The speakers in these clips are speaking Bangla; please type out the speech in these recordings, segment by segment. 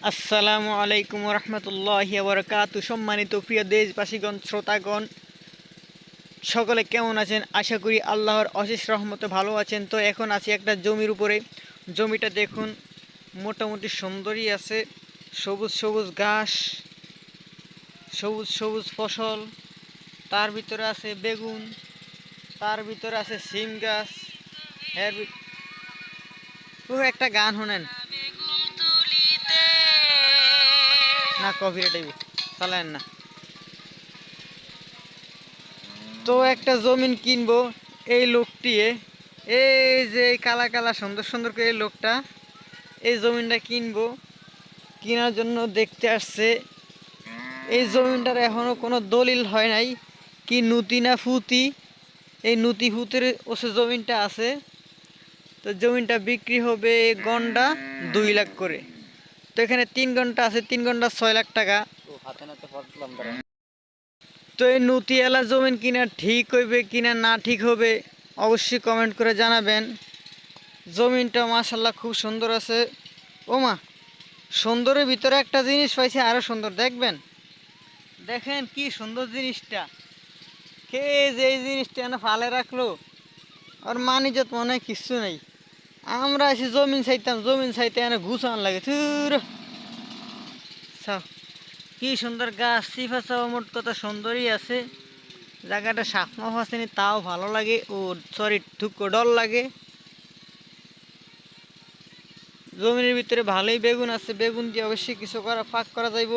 আসসালামু আলাইকুম রহমতুল্লাহি ওয়া সম্মানিত প্রিয় দেশবাসীগণ, শ্রোতাগণ, সকলে কেমন আছেন? আশা করি আল্লাহর অশেষ রহমতে ভালো আছেন। তো এখন আছি একটা জমির উপরে। জমিটা দেখুন, মোটামুটি সুন্দরই আছে। সবুজ সবুজ ঘাস, সবুজ সবুজ ফসল, তার ভিতরে আছে বেগুন, তার ভিতরে আছে সিম গাছ। এর একটা গান শোনেন না, কপিরাইট আইবে, চালায়েন না। তো একটা জমিন কিনবো এই লোকটি, এই যে কালা কালা সুন্দর সুন্দর করে এই লোকটা এই জমিনটা কিনবো, কেনার জন্য দেখতে আসছে। এই জমিনটার এখনো কোনো দলিল হয় নাই, কি নুতি না ফুতি, এই নুতি ফুতের ওসে জমিনটা আছে। তো জমিনটা বিক্রি হবে গন্ডা 2 লাখ করে। তো এখানে 3 ঘন্টা আছে, 3 ঘন্টা 6 লাখ টাকা। তো এই নুতিওয়ালা জমিন কিনা ঠিক হইবে কিনা না ঠিক হবে অবশ্যই কমেন্ট করে জানাবেন। জমিনটা মাশাল্লাহ খুব সুন্দর আছে। ওমা, সুন্দরের ভিতরে একটা জিনিস পাইছে আরো সুন্দর, দেখবেন, দেখেন কি সুন্দর জিনিসটা। কে যে এই জিনিসটা এনে ফালে রাখলো, আর মানিজত মনে হয় কিচ্ছু নেই। আমরা এসে জমিন চাইতাম, জমিন চাইতে এনে ঘুষান লাগে থুর। কি সুন্দর গাছ, সিফা চাও মোট কথা সুন্দরই আছে। জায়গাটা সাফ মাফ আসেনি, তাও ভালো লাগে। ও সরি, ঠুকো ডর লাগে। জমির ভিতরে ভালোই বেগুন আছে, বেগুন দিয়ে অবশ্যই কিছু করা ফাঁক করা যাইব।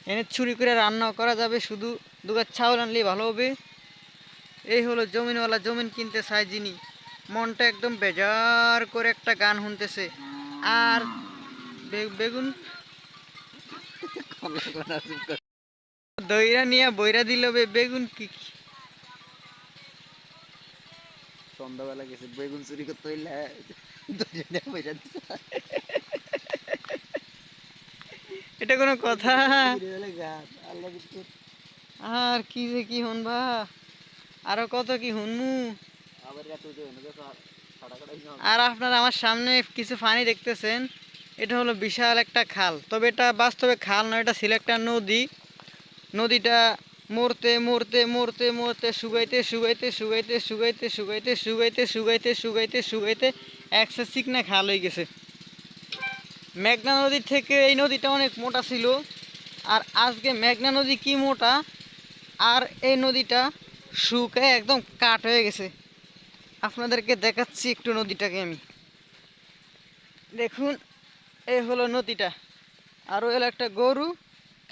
এনে চুরি করে রান্না করা যাবে, শুধু দুগাছ চাউল আনলেই ভালো হবে। এই হলো জমিনওয়ালা জমিন কিনতে চায় যিনি, মনটা একদম বেজার করে একটা গান শুনতেছে। আর বেগুন দইরা নিয়ে বইরা দিল বেগুন কি। সন্ধ্যাবেলা গেছে বেগুন চুরি করতে হইলে এটা কোনো কথা? আর কি যে কি শুনবা, আরো কত কি শুনমু। আর আপনারা আমার সামনে কিছু পানি দেখতেছেন, এটা হলো বিশাল একটা খাল। তবে এটা বাস্তবে খাল নয়, এটা ছিল একটা নদী। নদীটা মরতে মরতে মরতে মরতে শুকাইতে শুকাইতে শুকাইতে শুকাইতে শুকাইতে শুকাইতে শুকাইতে শুকাইতে শুকাইতে একসা চিকনা খাল হয়ে গেছে। মেঘনা নদীর থেকে এই নদীটা অনেক মোটা ছিল, আর আজকে মেঘনা নদী কি মোটা, আর এই নদীটা শুকায় একদম কাঠ হয়ে গেছে। আপনাদেরকে দেখাচ্ছি একটু নদীটাকে আমি, দেখুন, এই হলো নদীটা। আরও এলো একটা গরু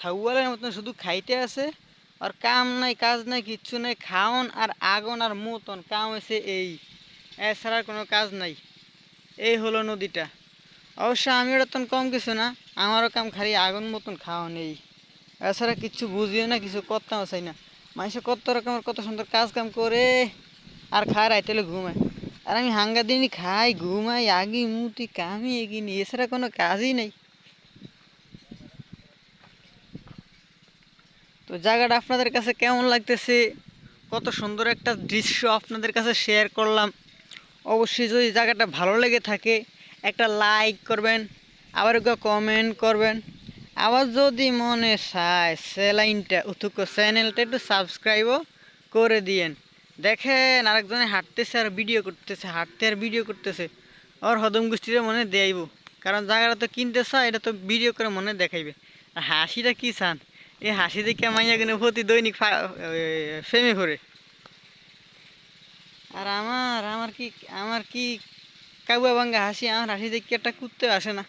খাওয়ালের মতন শুধু খাইতে আছে, আর কাম নাই কাজ নাই কিচ্ছু নাই, খাওন আর আগুন আর মতন কাম হয়েছে এই, এছাড়া কোনো কাজ নাই। এই হলো নদীটা। অবশ্য আমি ওটা তখন কম কিছু না, আমারও কাম খালি আগুন মতন খাওয়া নেই, এছাড়া কিচ্ছু বুঝিও না, কিছু করতেও চাই না। মানুষে কত রকমের কত সুন্দর কাজ কাম করে আর খায় রাইতেলে ঘুমায়, আর আমি হাঙ্গা দিনই খাই ঘুমাই আগি মুতি কামি এগিনি, এছাড়া কোনো কাজই নেই। তো জায়গাটা আপনাদের কাছে কেমন লাগতেছে, কত সুন্দর একটা দৃশ্য আপনাদের কাছে শেয়ার করলাম। অবশ্যই যদি জায়গাটা ভালো লেগে থাকে একটা লাইক করবেন, আবার একটু কমেন্ট করবেন, আবার যদি মনে চায় চ্যানেলটা চ্যানেলটা একটু সাবস্ক্রাইবও করে দিয়েন। দেখেন আরেকজনে হাঁটতেছে আর ভিডিও করতেছে, হাঁটতে আর ভিডিও করতেছে, ওর হদম গোষ্ঠীরা মনে দেয়াইব। কারণ জায়গাটা তো কিনতে চায়, এটা তো ভিডিও করে মনে দেখাইবে। আর হাসিটা কি চান, এই হাসি দেখে মাইয়া কিনে প্রতি দৈনিক ফেমে পড়ে। আর আমার আমার কি কাউয়া ভাঙ্গা হাসি, আমার হাসি দেখে একটা কুত্তে আসে না।